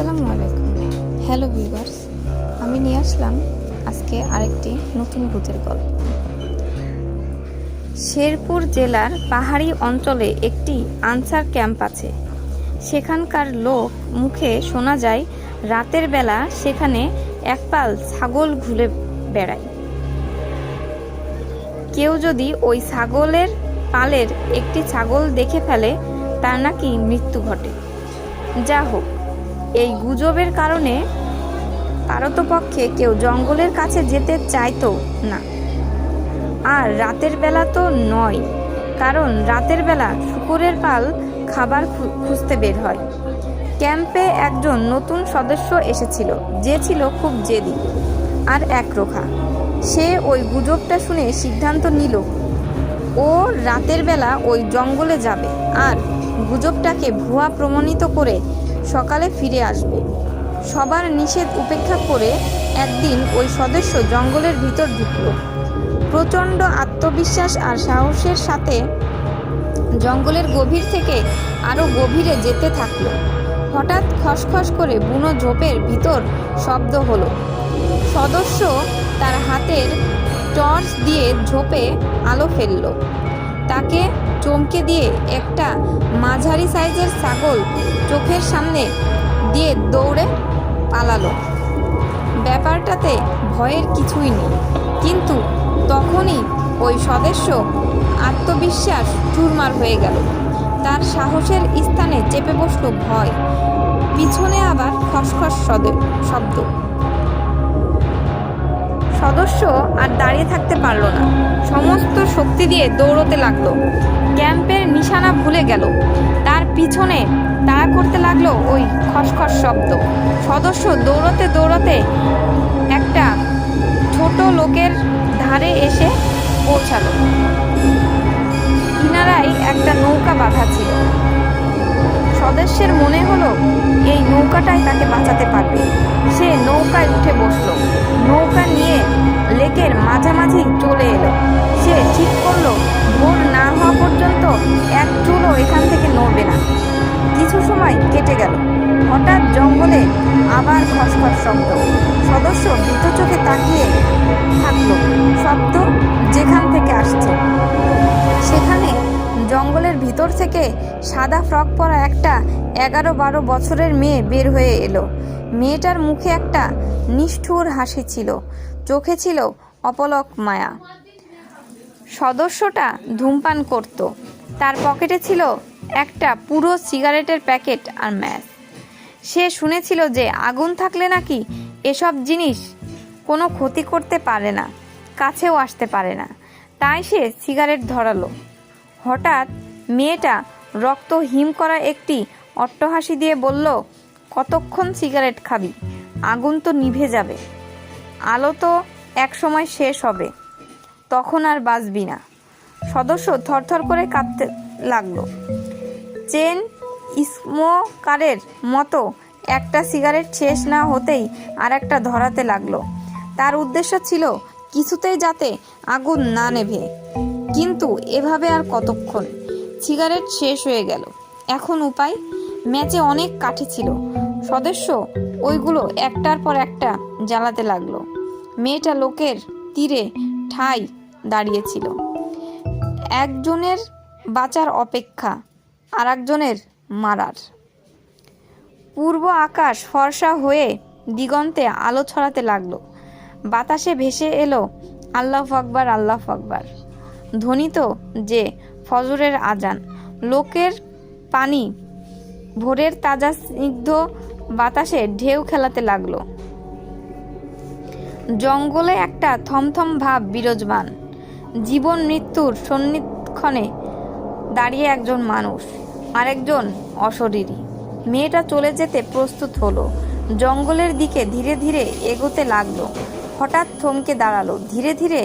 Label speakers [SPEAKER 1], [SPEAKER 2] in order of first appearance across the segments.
[SPEAKER 1] আসসালামু আলাইকুম। Hello viewers, আমি নিয়ে আসলাম আজকে আরেকটি নতুন ভূতের গল্প। শেরপুর জেলার পাহাড়ি অঞ্চলে একটি আনসার ক্যাম্প আছে। সেখানকার লোক মুখে শোনা যায় রাতের বেলা সেখানে একপাল ছাগল ঘুরে বেড়ায়। কেউ যদি ওই ছাগলের পালের একটি ছাগল দেখে ফেলে তার নাকি মৃত্যু ঘটে। যা হোক, এই গুজবের কারণে পারতপক্ষে কেউ জঙ্গলের কাছে যেতে চাইতো না। আর রাতের বেলা তো নয়, কারণ রাতের বেলা শূকরের পাল খাবার খুঁজতে বের হয়। ক্যাম্পে একজন নতুন সদস্য এসেছিল, যে ছিল খুব জেদি আর একরোখা। সে ওই গুজবটা শুনে সিদ্ধান্ত নিল ও রাতের বেলা ওই জঙ্গলে যাবে আর গুজবটাকে ভুয়া প্রমাণিত করে সকালে ফিরে আসবে। সবার নিষেধ উপেক্ষা করে একদিন ওই সদস্য জঙ্গলের ভিতর ঢুকল। প্রচণ্ড আত্মবিশ্বাস আর সাহসের সাথে জঙ্গলের গভীর থেকে আরো গভীরে যেতে থাকলো। হঠাৎ খসখস করে বুনো ঝোপের ভিতর শব্দ হলো। সদস্য তার হাতের টর্চ দিয়ে ঝোপে আলো ফেলল। তাকে চমকে দিয়ে একটা মাঝারি সাইজের ছাগল চোখের সামনে দিয়ে দৌড়ে পালালো। ব্যাপারটাতে ভয়ের কিছুই নেই, কিন্তু তখনই ওই সদস্য আত্মবিশ্বাস চুরমার হয়ে গেল। তার সাহসের স্থানে চেপে বসল ভয়। পিছনে আবার খসখস শব্দ। সদস্য আর দাঁড়িয়ে থাকতে পারল না, সমস্ত শক্তি দিয়ে দৌড়তে লাগলো। ক্যাম্পের নিশানা ভুলে গেল। তার পিছনে তাড়া করতে লাগলো ওই খসখস শব্দ। সদস্য দৌড়তে দৌড়তে একটা ছোট লোকের ধারে এসে পৌঁছালো। কিনারায় একটা নৌকা বাঁধা ছিল। সদস্যের মনে হলো এই নৌকাটাই তাকে বাঁচাতে পারবে। সে নৌকায় উঠে বসলো। নৌকা নিয়ে লেকের মাঝামাঝি চলে এলো। সে ঠিক করলো ভোর না হওয়া পর্যন্ত এক চুলও এখান থেকে নড়বে না। কিছু সময় কেটে গেল। হঠাৎ জঙ্গলে আবার খসখস শব্দ। সদস্য ভীত চোখে তাকিয়ে থাকলো। শব্দ যেখান থেকে আসছে সেখানে জঙ্গলের ভিতর থেকে সাদা ফ্রক পরা একটা 11-12 বছরের মেয়ে বের হয়ে এলো। মেয়েটার মুখে একটা নিষ্ঠুর হাসি ছিল, চোখে ছিল অপলক মায়া। সদস্যটা ধূমপান করত। তার পকেটে ছিল একটা পুরো সিগারেটের প্যাকেট আর ম্যাচ। সে শুনেছিল যে আগুন থাকলে নাকি এসব জিনিস কোনো ক্ষতি করতে পারে না, কাছেও আসতে পারে না। তাই সে সিগারেট ধরালো। হঠাৎ মেয়েটা রক্ত হিম করা একটি অট্টহাসি দিয়ে বলল, কতক্ষণ সিগারেট খাবি? আগুন তো নিভে যাবে, আলো তো এক সময় শেষ হবে, তখন আর বাঁচবি না। সদস্য থরথর করে কাঁপতে লাগলো। চেন স্মোকারের মতো একটা সিগারেট শেষ না হতেই আর একটা ধরাতে লাগলো। তার উদ্দেশ্য ছিল কিছুতেই যাতে আগুন না নেভে। কিন্তু এভাবে আর কতক্ষণ? সিগারেট শেষ হয়ে গেল। এখন উপায়? ম্যাচে অনেক কাঠি ছিল। সদস্য ওইগুলো একটার পর একটা জ্বালাতে লাগলো। মেয়েটা লোকের তীরে ঠাই দাঁড়িয়েছিল। একজনের বাঁচার অপেক্ষা আর একজনের মারার। পূর্ব আকাশ ফর্সা হয়ে দিগন্তে আলো ছড়াতে লাগলো। বাতাসে ভেসে এলো আল্লাহু আকবার, আল্লাহু আকবার ধ্বনিত যে ফজরের আজান। লোকের পানি ভোরের তাজা স্নিগ্ধ বাতাসে ঢেউ খেলাতে লাগলো। জঙ্গলে একটা থমথম ভাব বিরাজমান। জীবন মৃত্যুর সন্নিক্ষণে দাঁড়িয়ে একজন মানুষ, আরেকজন অশরীরী। মেয়েটা চলে যেতে প্রস্তুত হলো। জঙ্গলের দিকে ধীরে ধীরে এগোতে লাগলো। হঠাৎ থমকে দাঁড়ালো। ধীরে ধীরে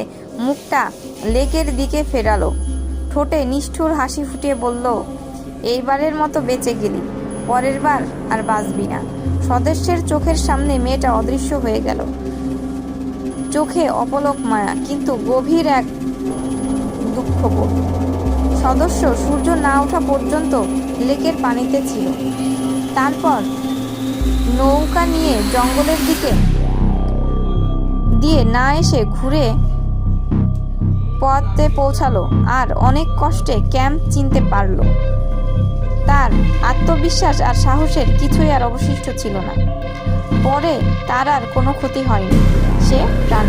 [SPEAKER 1] মুখটা লেকের দিকে ফেরালো। ঠোঁটে নিষ্ঠুর হাসি ফুটিয়ে বলল, এইবারের মতো বেঁচে গেলি, পরের বার আর বাঁচবি না। সদস্যের চোখের সামনে মেয়েটা অদৃশ্য হয়ে গেল। চোখে অপলক মায়া, কিন্তু গভীর এক দুঃখবোধ। সদস্য সূর্য না ওঠা পর্যন্ত লেকের পানিতে ছিল। তারপর নৌকা নিয়ে জঙ্গলের দিকে দিয়ে না এসে ঘুরে পথে পৌঁছালো আর অনেক কষ্টে ক্যাম্প চিনতে পারলো। তার আত্মবিশ্বাস আর সাহসের কিছুই আর অবশিষ্ট ছিল না। পরে তার আর কোনো ক্ষতি হয়নি, সে প্রাণ